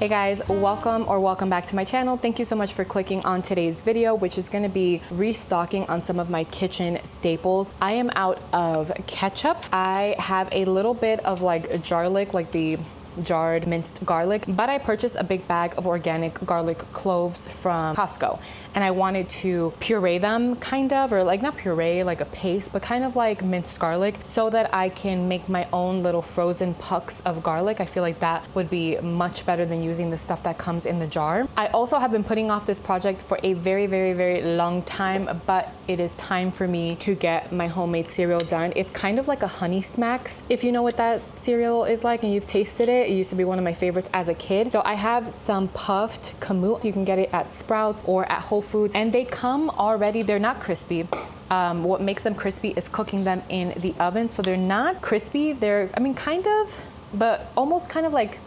Hey guys, welcome back to my channel. Thank you so much for clicking on today's video, which is gonna be restocking on some of my kitchen staples. I am out of ketchup. I have a little bit of like garlic, like the jarred minced garlic, but I purchased a big bag of organic garlic cloves from Costco, and I wanted to puree them kind of, or like not puree, like a paste, but kind of like minced garlic, so that I can make my own little frozen pucks of garlic. I feel like that would be much better than using the stuff that comes in the jar. I also have been putting off this project for a very long time, but it is time for me to get my homemade cereal done. It's kind of like a Honey Smacks, if you know what that cereal is like and you've tasted it. It used to be one of my favorites as a kid. So I have some puffed kamut. You can get it at Sprouts or at Whole Foods, and they come already. They're not crispy. What makes them crispy is cooking them in the oven. So they're not crispy. They're, I mean, kind of, but almost kind of like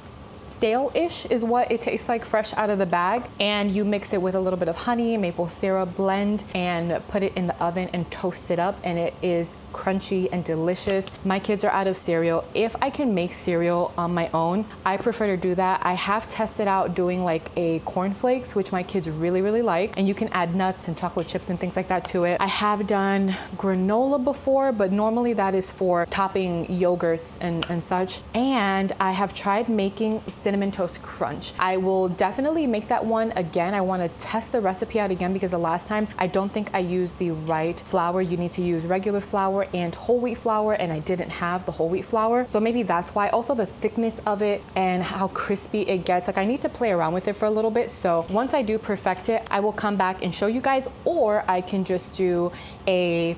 stale-ish is what it tastes like fresh out of the bag. And you mix it with a little bit of honey, maple syrup blend, and put it in the oven and toast it up, and it is crunchy and delicious. My kids are out of cereal. If I can make cereal on my own, I prefer to do that. I have tested out doing like a cornflakes, which my kids really like, and you can add nuts and chocolate chips and things like that to it. I have done granola before, but normally that is for topping yogurts and such. And I have tried making cinnamon toast crunch. I will definitely make that one again. I want to test the recipe out again because the last time I don't think I used the right flour. You need to use regular flour and whole wheat flour, and I didn't have the whole wheat flour, so maybe that's why. Also the thickness of it and how crispy it gets, like I need to play around with it for a little bit. So once I do perfect it, I will come back and show you guys, or I can just do a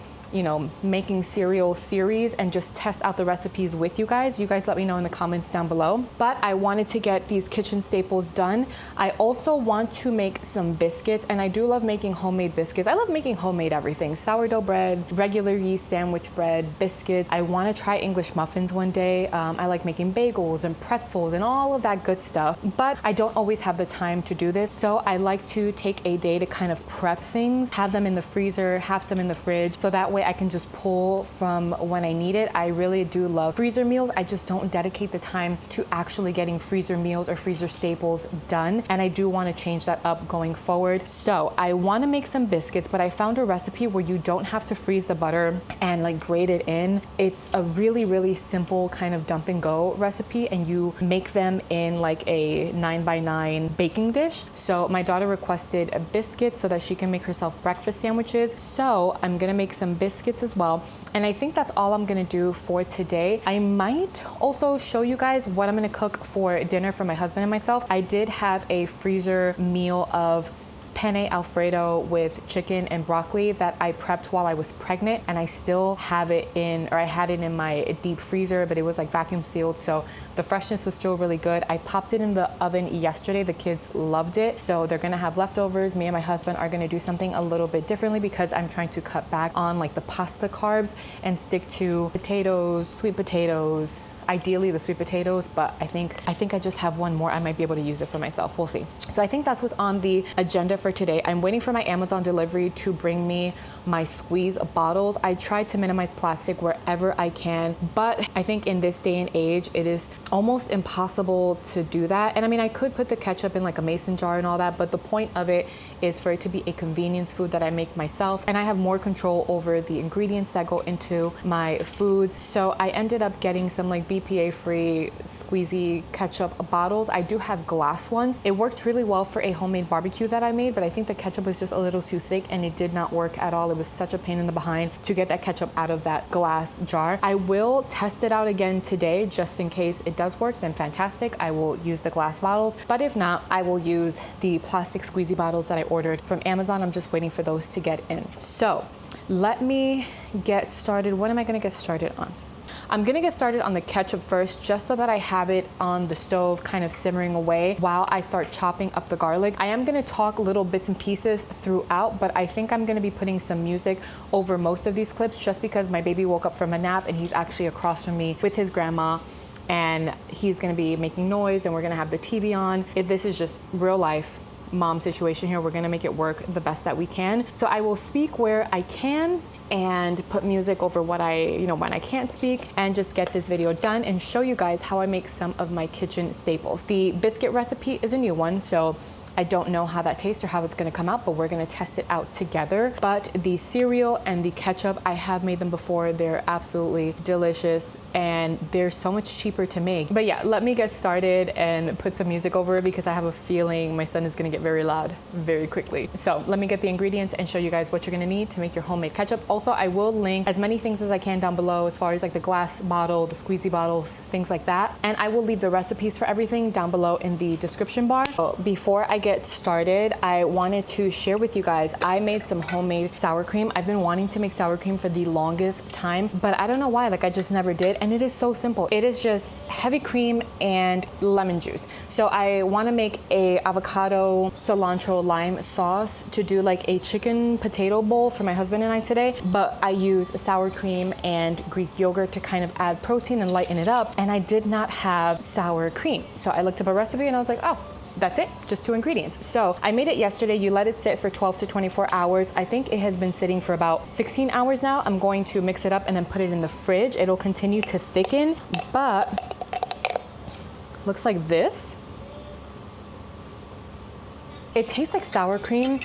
making cereal series and just test out the recipes with you guys. You guys let me know in the comments down below. But I wanted to get these kitchen staples done. I also want to make some biscuits, and I do love making homemade biscuits. I love making homemade everything. Sourdough bread, regular yeast sandwich bread, biscuits. I want to try English muffins one day. I like making bagels and pretzels and all of that good stuff, but I don't always have the time to do this. So I like to take a day to kind of prep things, have them in the freezer, have some in the fridge, so that way I can just pull from when I need it. I really do love freezer meals. I just don't dedicate the time to actually getting freezer meals or freezer staples done, and I do want to change that up going forward. So I want to make some biscuits, but I found a recipe where you don't have to freeze the butter and like grate it in. It's a really simple kind of dump and go recipe, and you make them in like a 9x9 baking dish. So my daughter requested a biscuit so that she can make herself breakfast sandwiches. So I'm gonna make some biscuits as well, and I think that's all I'm gonna do for today. I might also show you guys what I'm gonna cook for dinner for my husband and myself. I did have a freezer meal of penne Alfredo with chicken and broccoli that I prepped while I was pregnant, and I still have it in, or I had it in my deep freezer, but it was like vacuum sealed, so the freshness was still really good. I popped it in the oven yesterday. The kids loved it, so they're gonna have leftovers. Me and my husband are gonna do something a little bit differently because I'm trying to cut back on like the pasta carbs and stick to potatoes, sweet potatoes, ideally the sweet potatoes, but I think I just have one more. I might be able to use it for myself. We'll see. So I think that's what's on the agenda for today. I'm waiting for my Amazon delivery to bring me my squeeze bottles. I try to minimize plastic wherever I can, but I think in this day and age, it is almost impossible to do that. And I mean, I could put the ketchup in like a mason jar and all that, but the point of it is for it to be a convenience food that I make myself, and I have more control over the ingredients that go into my foods. So I ended up getting some like BPA-free SQUEEZY ketchup bottles. I do have glass ones. It worked really well for a homemade barbecue that I made, but I think the ketchup was just a little too thick and it did not work at all. It was such a pain in the behind to get that ketchup out of that glass jar. I will test it out again today just in case it does work, then fantastic. I will use the glass bottles, but if not, I will use the plastic SQUEEZY bottles that I ordered from Amazon. I'm just waiting for those to get in. So let me get started. What am I gonna get started on? I'm gonna get started on the ketchup first, just so that I have it on the stove kind of simmering away while I start chopping up the garlic. I am gonna talk little bits and pieces throughout, but I think I'm gonna be putting some music over most of these clips just because my baby woke up from a nap and he's actually across from me with his grandma, and he's gonna be making noise and we're gonna have the TV on. This is just real life mom situation here. We're gonna make it work the best that we can. So I will speak where I can and put music over what when I can't speak, and just get this video done and show you guys how I make some of my kitchen staples. The biscuit recipe is a new one, so I don't know how that tastes or how it's gonna come out, but we're gonna test it out together. But the cereal and the ketchup, I have made them before. They're absolutely delicious and they're so much cheaper to make. But yeah, let me get started and put some music over it because I have a feeling my son is gonna get very loud very quickly. So let me get the ingredients and show you guys what you're gonna need to make your homemade ketchup. Also, I will link as many things as I can down below as far as like the glass bottle, the squeezy bottles, things like that. And I will leave the recipes for everything down below in the description bar. So before I get started, I wanted to share with you guys, I made some homemade sour cream. I've been wanting to make sour cream for the longest time, but I don't know why, like I just never did. And it is so simple. It is just heavy cream and lemon juice. So I want to make a avocado, cilantro, lime sauce to do like a chicken potato bowl for my husband and I today, but I use sour cream and Greek yogurt to kind of add protein and lighten it up. And I did not have sour cream. So I looked up a recipe and I was like, oh, that's it, just 2 ingredients. So I made it yesterday. You let it sit for 12 to 24 hours. I think it has been sitting for about 16 hours now. I'm going to mix it up and then put it in the fridge. It'll continue to thicken, but looks like this. It tastes like sour cream,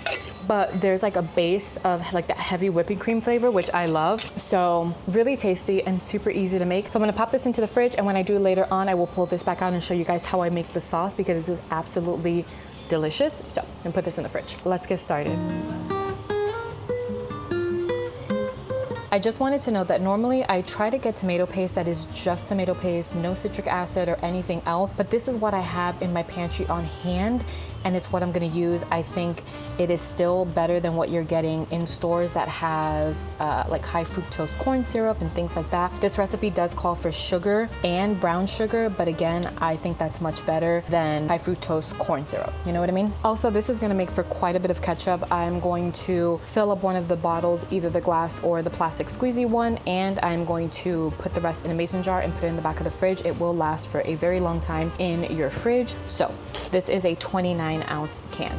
but there's like a base of like that heavy whipping cream flavor, which I love. So really tasty and super easy to make. So I'm gonna pop this into the fridge, and when I do later on, I will pull this back out and show you guys how I make the sauce because this is absolutely delicious. So I'm gonna put this in the fridge. Let's get started. I just wanted to note that normally I try to get tomato paste that is just tomato paste, no citric acid or anything else, but this is what I have in my pantry on hand, and it's what I'm gonna use. I think it is still better than what you're getting in stores that has like high fructose corn syrup and things like that. This recipe does call for sugar and brown sugar, but again, I think that's much better than high fructose corn syrup. You know what I mean? Also, this is gonna make for quite a bit of ketchup. I'm going to fill up one of the bottles, either the glass or the plastic squeezy one, and I'm going to put the rest in a mason jar and put it in the back of the fridge. It will last for a very long time in your fridge. So this is a 29-ounce can.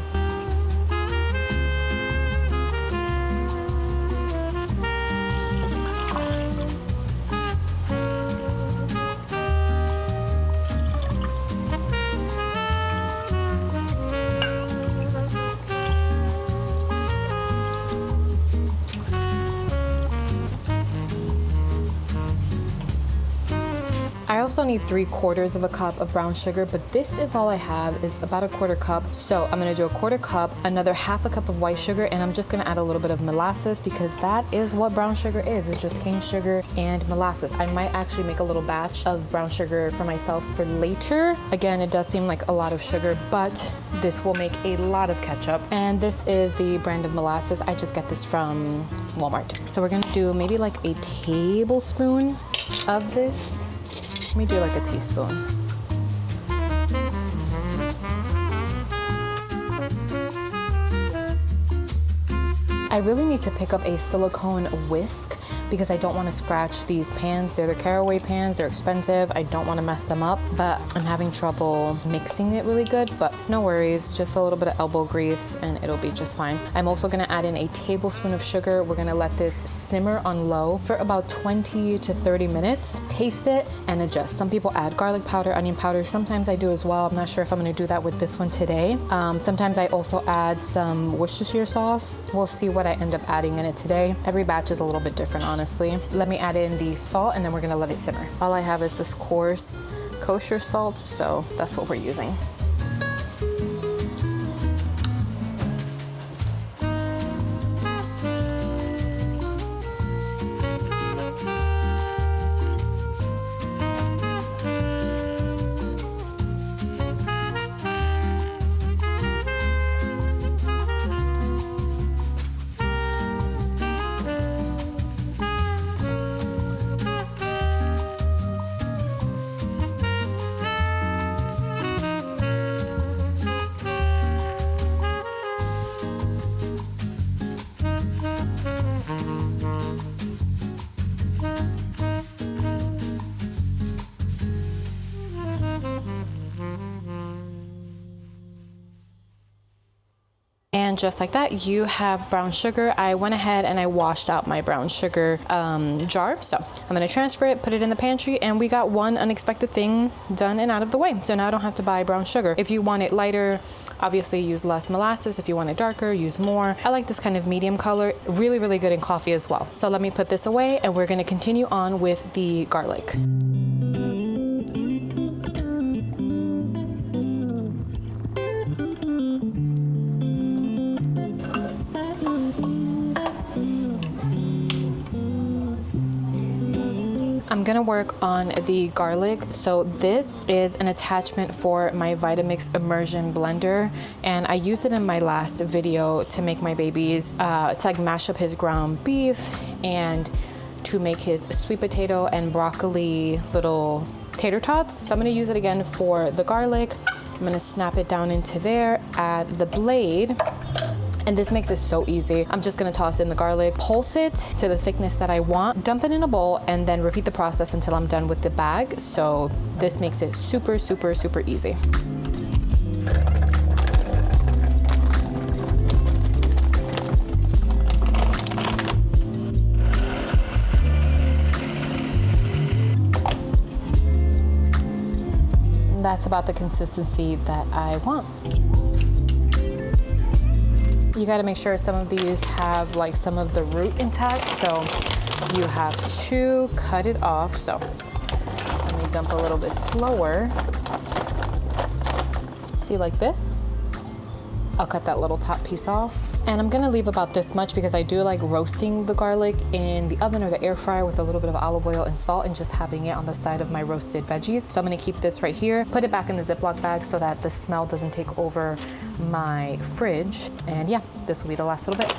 I also need 3/4 of a cup of brown sugar, but this is all I have, is about a 1/4 cup. So I'm gonna do a 1/4 cup, another 1/2 cup of white sugar, and I'm just gonna add a little bit of molasses because that is what brown sugar is. It's just cane sugar and molasses. I might actually make a little batch of brown sugar for myself for later. Again, it does seem like a lot of sugar, but this will make a lot of ketchup. And this is the brand of molasses. I just get this from Walmart. So we're gonna do maybe like a tablespoon of this. Let me do like a teaspoon. I really need to pick up a silicone whisk because I don't want to scratch these pans. They're the caraway pans, they're expensive. I don't want to mess them up, but I'm having trouble mixing it really good, but no worries, just a little bit of elbow grease and it'll be just fine. I'm also gonna add in a tablespoon of sugar. We're gonna let this simmer on low for about 20 to 30 minutes. Taste it and adjust. Some people add garlic powder, onion powder. Sometimes I do as well. I'm not sure if I'm gonna do that with this one today. Sometimes I also add some Worcestershire sauce. We'll see what I end up adding in it today. Every batch is a little bit different, honestly. Let me add in the salt and then we're gonna let it simmer. All I have is this coarse kosher salt, so that's what we're using. And just like that, you have brown sugar. I went ahead and I washed out my brown sugar jar. So I'm gonna transfer it, put it in the pantry, and we got one unexpected thing done and out of the way. So now I don't have to buy brown sugar. If you want it lighter, obviously use less molasses. If you want it darker, use more. I like this kind of medium color. Really, really good in coffee as well. So let me put this away and we're gonna continue on with the garlic. I'm gonna work on the garlic. So this is an attachment for my Vitamix immersion blender, and I used it in my last video to make my baby's, to like mash up his ground beef and to make his sweet potato and broccoli little tater tots. So I'm gonna use it again for the garlic. I'm gonna snap it down into there, add the blade. And this makes it so easy. I'm just gonna toss in the garlic, pulse it to the thickness that I want, dump it in a bowl, and then repeat the process until I'm done with the bag. So this makes it super, super, super easy. That's about the consistency that I want. You gotta make sure some of these have like some of the root intact, so you have to cut it off. So let me dump a little bit slower. See, like this? I'll cut that little top piece off. And I'm gonna leave about this much because I do like roasting the garlic in the oven or the air fryer with a little bit of olive oil and salt and just having it on the side of my roasted veggies. So I'm gonna keep this right here, put it back in the Ziploc bag so that the smell doesn't take over my fridge. And yeah, this will be the last little bit.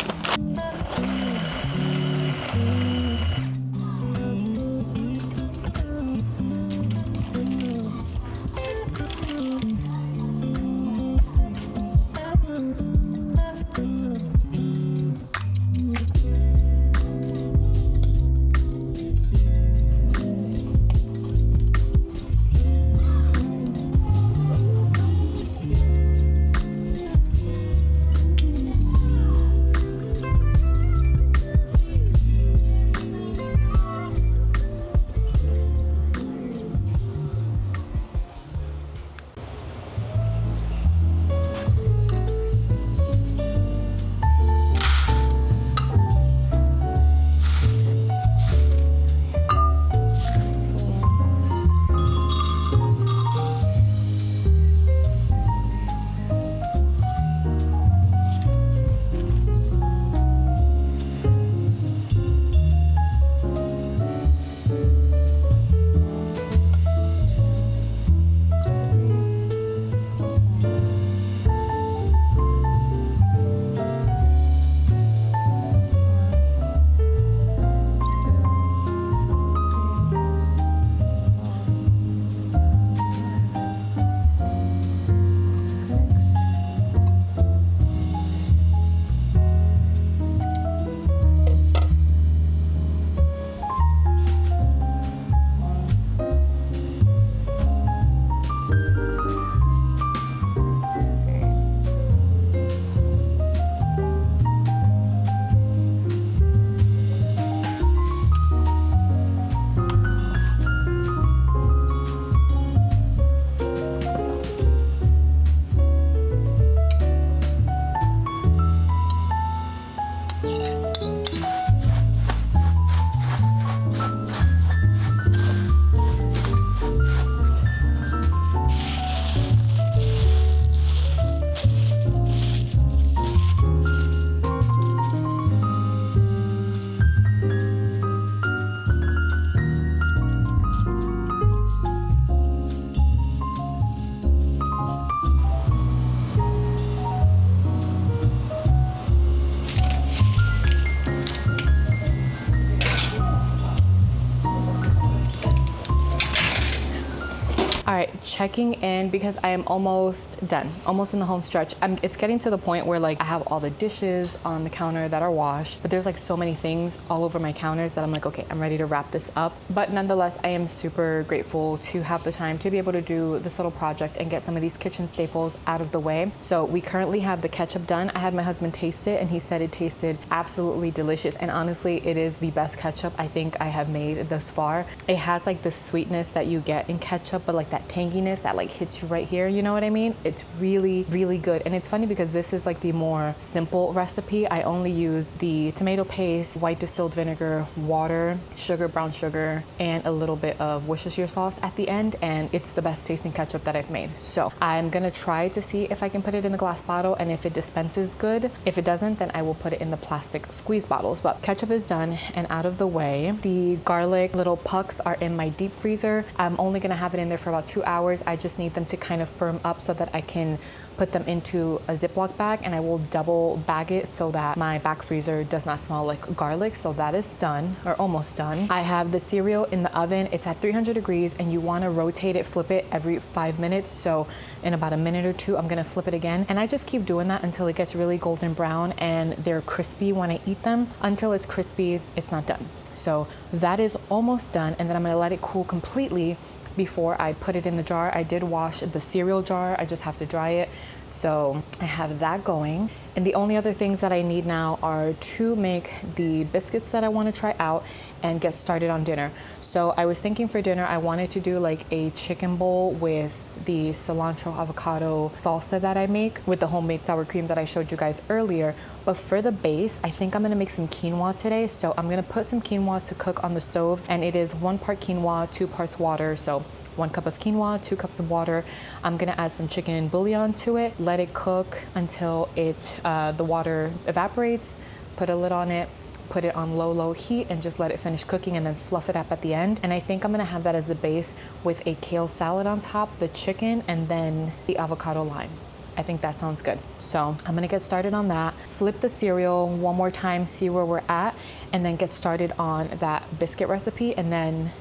checking in because I am almost done, almost in the home stretch. It's getting to the point where like I have all the dishes on the counter that are washed, but there's like so many things all over my counters that I'm like, okay, I'm ready to wrap this up. But nonetheless, I am super grateful to have the time to be able to do this little project and get some of these kitchen staples out of the way. So we currently have the ketchup done. I had my husband taste it and he said it tasted absolutely delicious. And honestly, it is the best ketchup I think I have made thus far. It has like the sweetness that you get in ketchup, but like that tanginess that like hits you right here, you know what I mean? It's really, really good. And it's funny because this is like the more simple recipe. I only use the tomato paste, white distilled vinegar, water, sugar, brown sugar, and a little bit of Worcestershire sauce at the end, and it's the best tasting ketchup that I've made. So I'm gonna try to see if I can put it in the glass bottle, and if it dispenses good. If it doesn't, then I will put it in the plastic squeeze bottles. But ketchup is done and out of the way. The garlic little pucks are in my deep freezer. I'm only gonna have it in there for about 2 hours. I just need them to kind of firm up so that I can put them into a Ziploc bag, and I will double bag it so that my back freezer does not smell like garlic. So that is done, or almost done. I have the cereal in the oven. It's at 300 degrees and you wanna rotate it, flip it every 5 minutes. So in about a minute or two, I'm gonna flip it again. And I just keep doing that until it gets really golden brown and they're crispy when I eat them. Until it's crispy, it's not done. So that is almost done, and then I'm gonna let it cool completely before I put it in the jar. I did wash the cereal jar, I just have to dry it. So I have that going. And the only other things that I need now are to make the biscuits that I want to try out and get started on dinner. So I was thinking for dinner, I wanted to do like a chicken bowl with the cilantro avocado salsa that I make with the homemade sour cream that I showed you guys earlier. But for the base, I think I'm gonna make some quinoa today. So I'm gonna put some quinoa to cook on the stove, and it is 1 part quinoa, 2 parts water. So 1 cup of quinoa, 2 cups of water. I'm gonna add some chicken bouillon to it, let it cook until the water evaporates, put a lid on it, put it on low heat, and just let it finish cooking, and then fluff it up at the end. And I think I'm gonna have that as a base with a kale salad on top, the chicken, and then the avocado lime. I think that sounds good. So I'm gonna get started on that, flip the cereal one more time, see where we're at, and then get started on that biscuit recipe, and then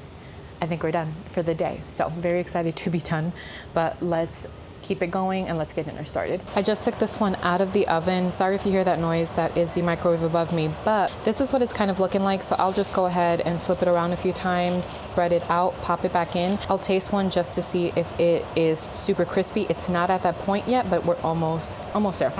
I think we're done for the day. So I'm very excited to be done, but let's keep it going and let's get dinner started. I just took this one out of the oven. Sorry if you hear that noise, that is the microwave above me, but this is what it's kind of looking like. So I'll just go ahead and flip it around a few times, spread it out, pop it back in. I'll taste one just to see if it is super crispy. It's not at that point yet, but we're almost there.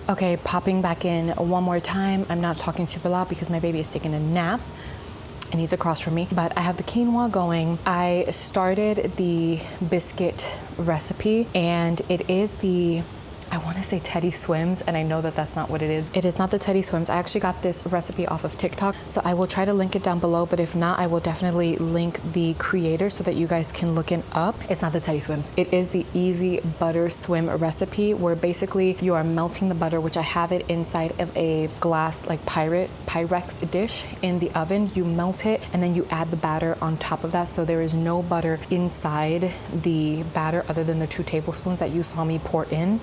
Okay, popping back in one more time. I'm not talking super loud because my baby is taking a nap and he's across from me, but I have the quinoa going. I started the biscuit recipe, and it is the, I want to say Teddy Swims, and I know that that's not what it is. It is not the Teddy Swims. I actually got this recipe off of TikTok, so I will try to link it down below, but if not, I will definitely link the creator so that you guys can look it up. It's not the Teddy Swims. It is the Easy Butter Swim recipe, where basically you are melting the butter, which I have it inside of a glass like Pyrex dish in the oven. You melt it and then you add the batter on top of that, so there is no butter inside the batter other than the 2 tablespoons that you saw me pour in.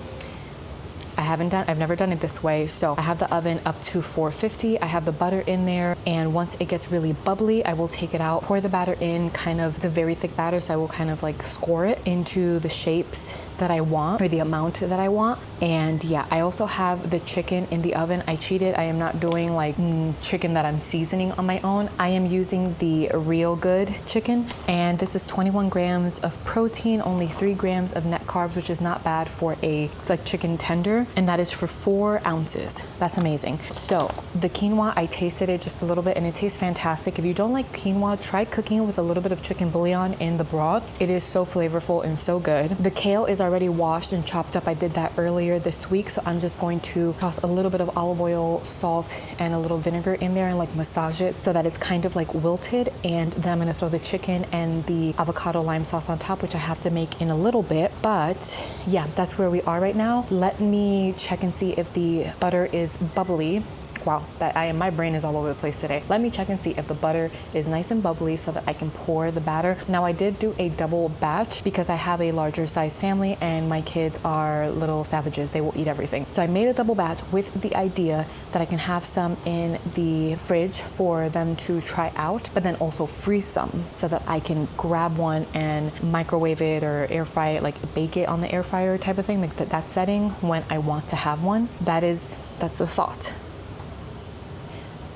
I've never done it this way. So I have the oven up to 450. I have the butter in there, and once it gets really bubbly, I will take it out, pour the batter in, it's a very thick batter, so I will kind of like score it into the shapes that I want, or the amount that I want. And yeah, I also have the chicken in the oven. I cheated. I am not doing like chicken that I'm seasoning on my own. I am using the Real Good chicken, and this is 21 grams of protein, only 3 grams of net carbs, which is not bad for a like chicken tender, and that is for 4 ounces. That's amazing. So the quinoa, I tasted it just a little bit and it tastes fantastic. If you don't like quinoa, try cooking it with a little bit of chicken bouillon in the broth. It is so flavorful and so good. The kale is already washed and chopped up. I did that earlier this week, so I'm just going to toss a little bit of olive oil, salt, and a little vinegar in there and like massage it so that it's kind of like wilted. And then I'm gonna throw the chicken and the avocado lime sauce on top, which I have to make in a little bit. But yeah, that's where we are right now. Let me check and see if the butter is bubbly. Wow, my brain is all over the place today. Let me check and see if the butter is nice and bubbly so that I can pour the batter. Now I did do a double batch because I have a larger size family and my kids are little savages. They will eat everything. So I made a double batch with the idea that I can have some in the fridge for them to try out, but then also freeze some so that I can grab one and microwave it or air fry it, like bake it on the air fryer type of thing, like that setting when I want to have one. That's a thought.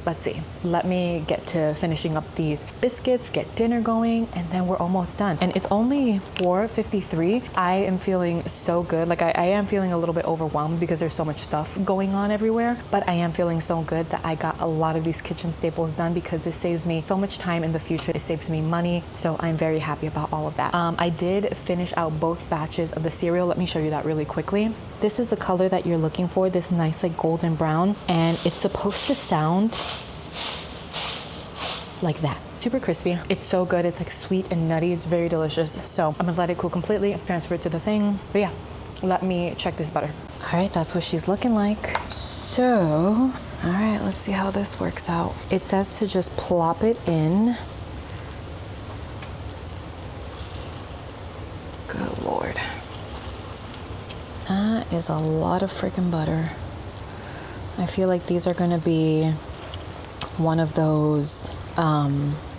Let's see, let me get to finishing up these biscuits, get dinner going, and then we're almost done. And it's only 4:53. I am feeling so good. Like I am feeling a little bit overwhelmed because there's so much stuff going on everywhere, but I am feeling so good that I got a lot of these kitchen staples done because this saves me so much time in the future. It saves me money, so I'm very happy about all of that. I did finish out both batches of the cereal. Let me show you that really quickly. This is the color that you're looking for, this nice like golden brown, and it's supposed to sound like that. Super crispy. It's so good. It's like sweet and nutty. It's very delicious. So I'm gonna let it cool completely, transfer it to the thing. But yeah, let me check this butter. All right, that's what she's looking like. So, all right, let's see how this works out. It says to just plop it in. Good Lord. That is a lot of freaking butter. I feel like these are gonna be one of those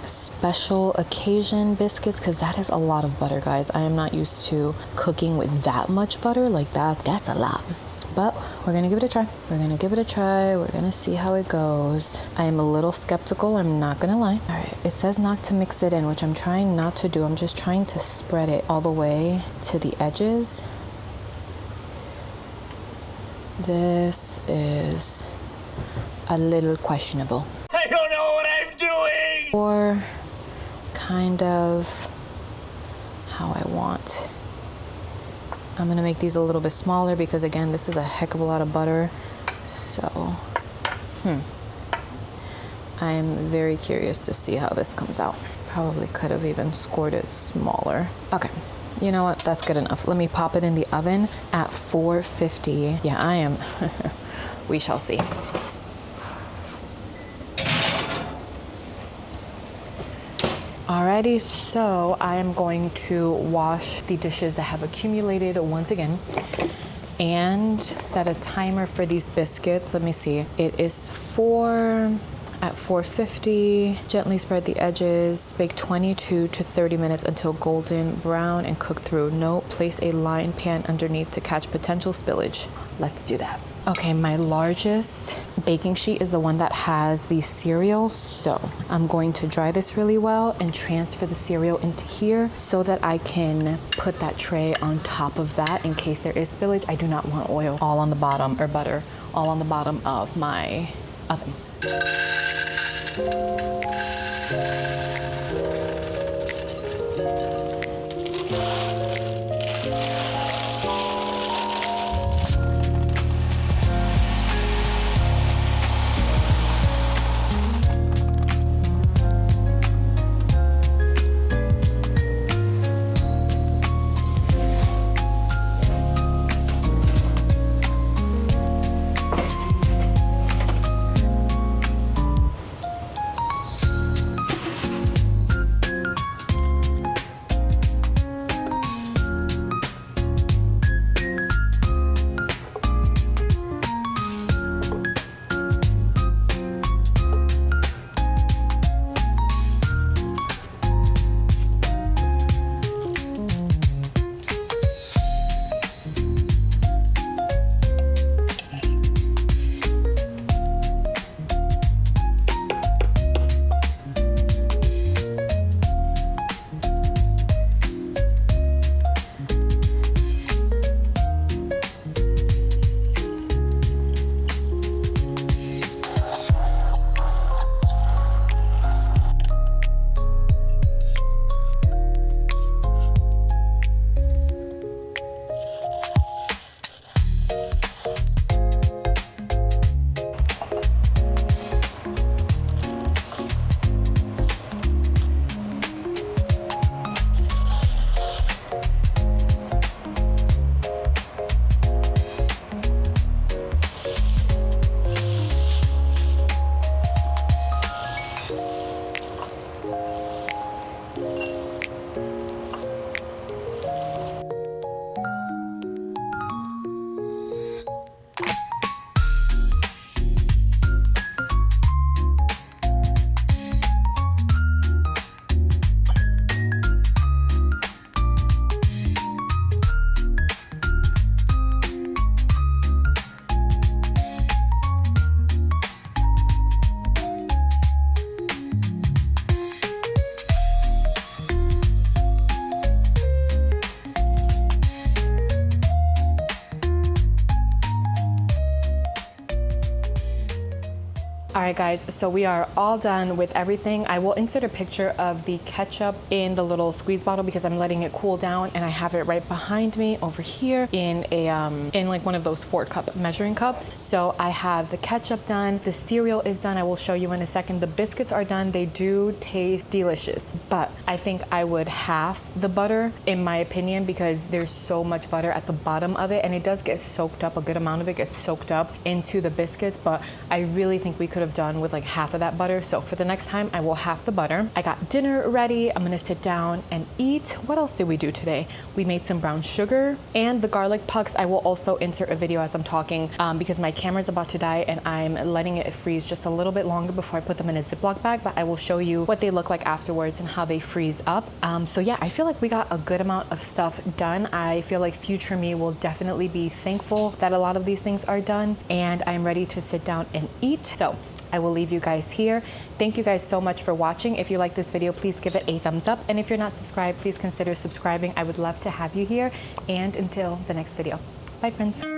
special occasion biscuits because that is a lot of butter, guys. I am not used to cooking with that much butter like that. That's a lot. But we're gonna give it a try. We're gonna give it a try. We're gonna see how it goes. I am a little skeptical, I'm not gonna lie. All right, it says not to mix it in, which I'm trying not to do. I'm just trying to spread it all the way to the edges. This is a little questionable. I don't know what I'm doing! Or kind of how I want. I'm gonna make these a little bit smaller because again, this is a heck of a lot of butter. So, I'm very curious to see how this comes out. Probably could have even scored it smaller. Okay, you know what, that's good enough. Let me pop it in the oven at 450. Yeah, I am, we shall see. Alrighty, so I am going to wash the dishes that have accumulated once again and set a timer for these biscuits. Let me see. It is at 450. Gently spread the edges. Bake 22 to 30 minutes until golden brown and cook through. Note, place a lined pan underneath to catch potential spillage. Let's do that. Okay, my largest baking sheet is the one that has the cereal. So I'm going to dry this really well and transfer the cereal into here so that I can put that tray on top of that in case there is spillage. I do not want oil all on the bottom, or butter all on the bottom of my oven. All right guys, so we are all done with everything. I will insert a picture of the ketchup in the little squeeze bottle because I'm letting it cool down, and I have it right behind me over here in a in like one of those 4-cup measuring cups. So I have the ketchup done, the cereal is done. I will show you in a second. The biscuits are done. They do taste delicious, but I think I would half the butter in my opinion because there's so much butter at the bottom of it, and it does get soaked up. A good amount of it gets soaked up into the biscuits, but I really think we could have done with like half of that butter. So for the next time, I will half the butter. I got dinner ready. I'm gonna sit down and eat. What else did we do today? We made some brown sugar, and the garlic pucks I will also insert a video as I'm talking because my camera's about to die and I'm letting it freeze just a little bit longer before I put them in a Ziploc bag, but I will show you what they look like afterwards and how they freeze up. So yeah, I feel like we got a good amount of stuff done. I feel like future me will definitely be thankful that a lot of these things are done, and I'm ready to sit down and eat. So I will leave you guys here. Thank you guys so much for watching. If you like this video, please give it a thumbs up. And if you're not subscribed, please consider subscribing. I would love to have you here. And until the next video. Bye friends.